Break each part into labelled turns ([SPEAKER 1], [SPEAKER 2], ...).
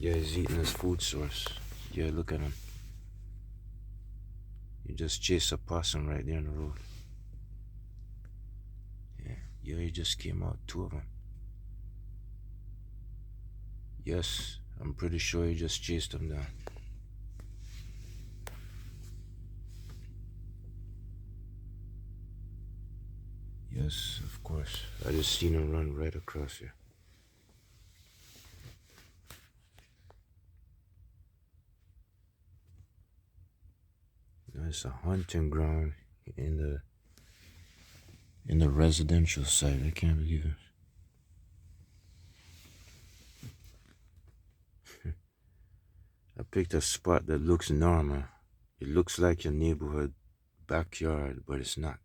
[SPEAKER 1] Yeah, he's eating his food source. Yeah, look at him. He just chased a possum right there in the road. Yeah, he just came out, two of them. Yes, I'm pretty sure he just chased them down. Yes, of course. I just seen him run right across here. Now, it's a hunting ground in the residential side. I can't believe it. I picked a spot that looks normal. It looks like your neighborhood backyard, but it's not.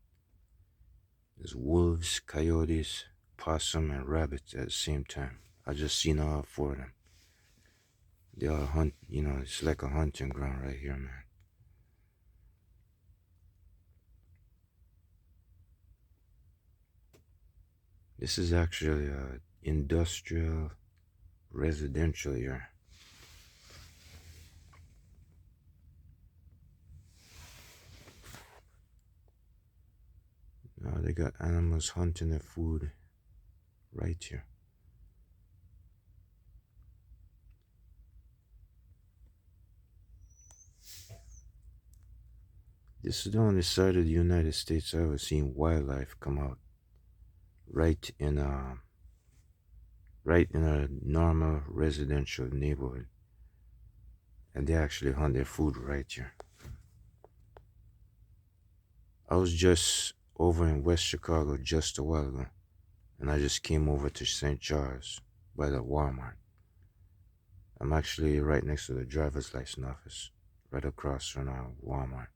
[SPEAKER 1] There's wolves, coyotes, possum, and rabbits at the same time. I just seen all four of them. They all hunt, it's like a hunting ground right here, man. This is actually a industrial residential here. Now they got animals hunting their food right here. This is the only side of the United States I've ever seen wildlife come out right in a normal residential neighborhood, and they actually hunt their food right here. I was just over in West Chicago just a while ago, and I just came over to St. Charles by the Walmart. I'm actually right next to the driver's license office, right across from our Walmart.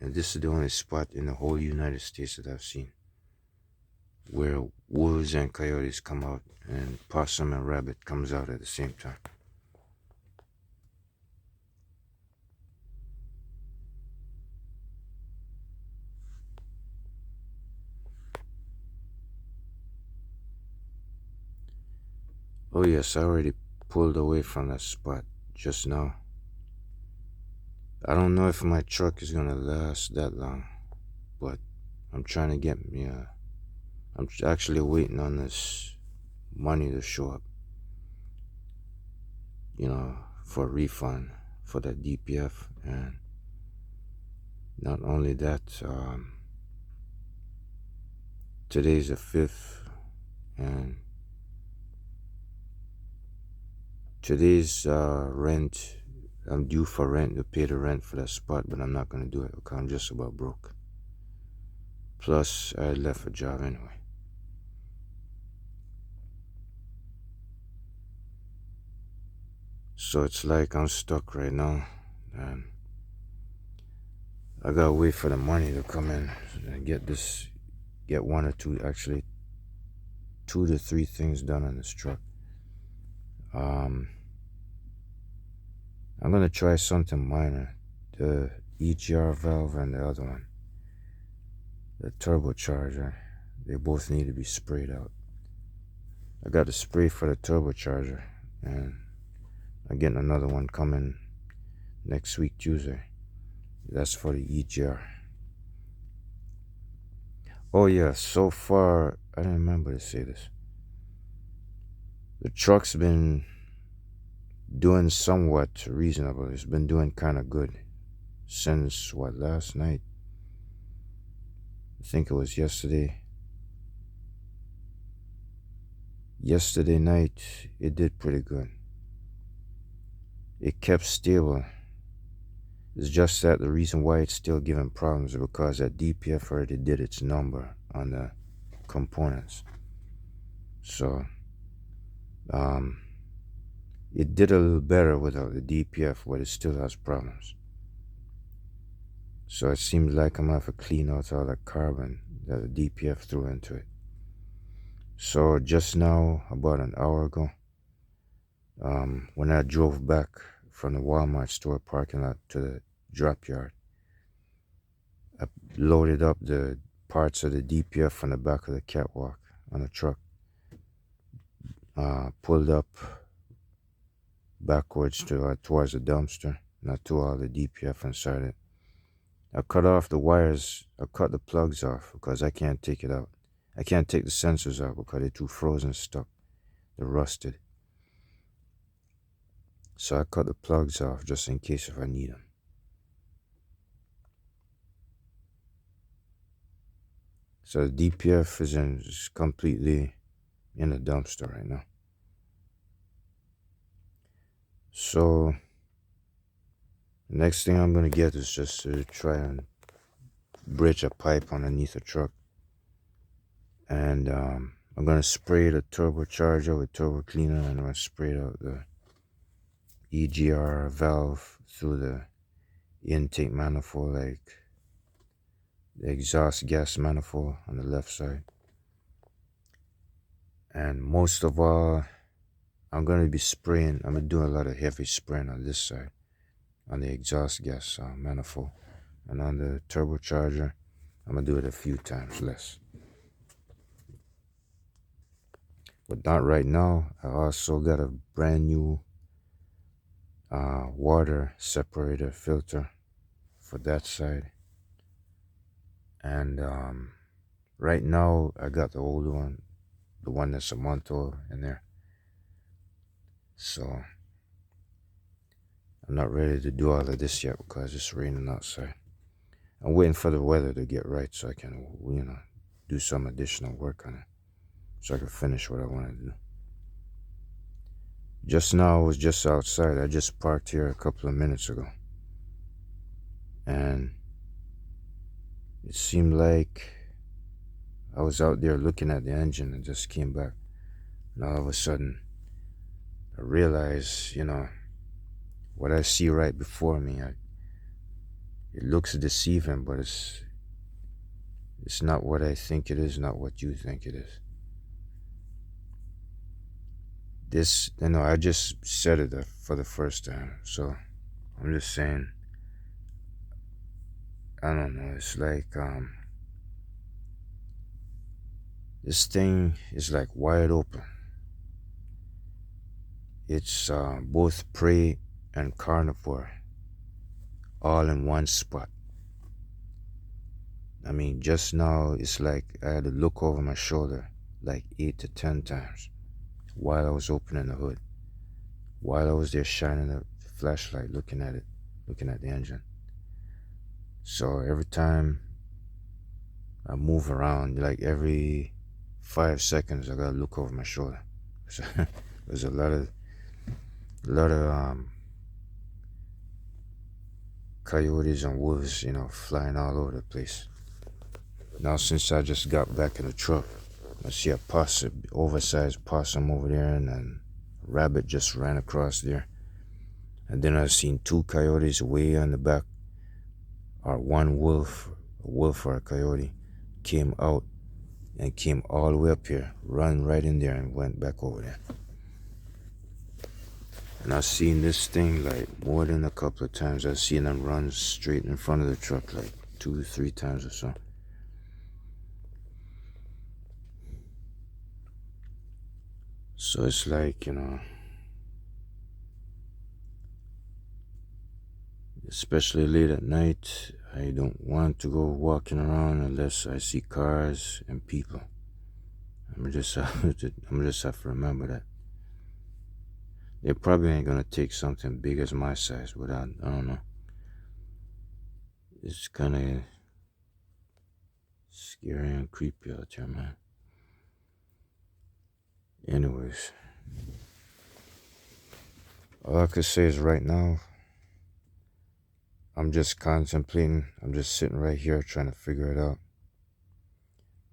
[SPEAKER 1] And this is the only spot in the whole United States that I've seen where wolves and coyotes come out and possum and rabbit comes out at the same time. Oh yes, I already pulled away from that spot just now. I don't know if my truck is gonna last that long, but I'm trying to get me I'm actually waiting on this money to show up, for a refund for that DPF. And not only that, today's the 5th, and today's rent, I'm due for rent to pay the rent for that spot, but I'm not gonna do it because I'm just about broke. Plus, I left a job anyway. So it's like I'm stuck right now, and I gotta wait for the money to come in and get one or two, actually 2 to 3 things done on this truck. I'm gonna try something minor, the EGR valve and the other one, the turbocharger. They both need to be sprayed out. I got a spray for the turbocharger, and I'm getting another one coming next week, Tuesday. That's for the EGR. Oh yeah, so far, I didn't remember to say this. The truck's been doing somewhat reasonable. It's been doing kind of good since, last night? I think it was yesterday. Yesterday night, it did pretty good. It kept stable. It's just that the reason why it's still giving problems is because that DPF already did its number on the components. So, it did a little better without the DPF, but it still has problems. So it seems like I'm gonna have to clean out all the carbon that the DPF threw into it. So just now, about an hour ago, when I drove back from the Walmart store parking lot to the drop yard, I loaded up the parts of the DPF from the back of the catwalk on the truck, pulled up backwards towards the dumpster, and I threw all the DPF inside it. I cut off the wires, I cut the plugs off because I can't take it out. I can't take the sensors out because they're too frozen stuck. They're rusted. So I cut the plugs off just in case if I need them. So the DPF is completely in the dumpster right now. So the next thing I'm going to get is just to try and bridge a pipe underneath the truck. And I'm going to spray the turbocharger with turbo cleaner, and I'm going to spray out the EGR valve through the intake manifold, like the exhaust gas manifold on the left side. And most of all, I'm going to be spraying, I'm going to do a lot of heavy spraying on this side, on the exhaust gas manifold. And on the turbocharger, I'm going to do it a few times less. But not right now. I also got a brand new water separator filter for that side. And right now, I got the old one, the one that's a month old in there. So I'm not ready to do all of this yet because it's raining outside. I'm waiting for the weather to get right so I can, do some additional work on it, so I can finish what I want to do. Just now, I was just outside. I just parked here a couple of minutes ago. And it seemed like I was out there looking at the engine and just came back. And all of a sudden, I realized, what I see right before me, it looks deceiving, but it's not what I think it is, not what you think it is. This, I just said it for the first time, so I'm just saying, I don't know, it's like, this thing is like wide open. It's both prey and carnivore, all in one spot. I mean, just now, it's like I had to look over my shoulder like 8 to 10 times while I was opening the hood, while I was there shining the flashlight, looking at the engine. So every time I move around, like every 5 seconds, I gotta look over my shoulder. So there's a lot of coyotes and wolves, flying all over the place. Now, since I just got back in the truck, I see a possum, oversized possum over there, and a rabbit just ran across there. And then I've seen 2 coyotes way on the back, or one wolf, a wolf or a coyote, came out and came all the way up here, run right in there and went back over there. And I've seen this thing like more than a couple of times. I've seen them run straight in front of the truck like 2 or 3 times or so. So it's like, especially late at night, I don't want to go walking around unless I see cars and people. I'm just have to remember that. They probably ain't gonna take something big as my size, but I don't know. It's kind of scary and creepy out there, man. Anyways, all I could say is right now, I'm just contemplating. I'm just sitting right here trying to figure it out.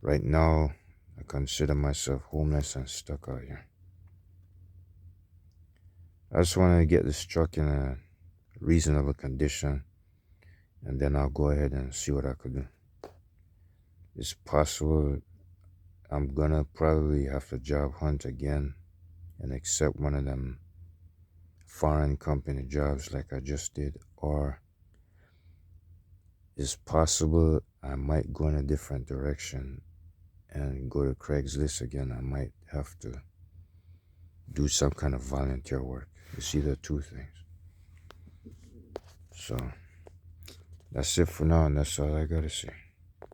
[SPEAKER 1] Right now, I consider myself homeless and stuck out here. I just want to get this truck in a reasonable condition, and then I'll go ahead and see what I could do. It's possible I'm gonna probably have to job hunt again and accept one of them foreign company jobs like I just did, or it's possible I might go in a different direction and go to Craigslist again. I might have to do some kind of volunteer work. It's either two things. So that's it for now, and that's all I gotta say.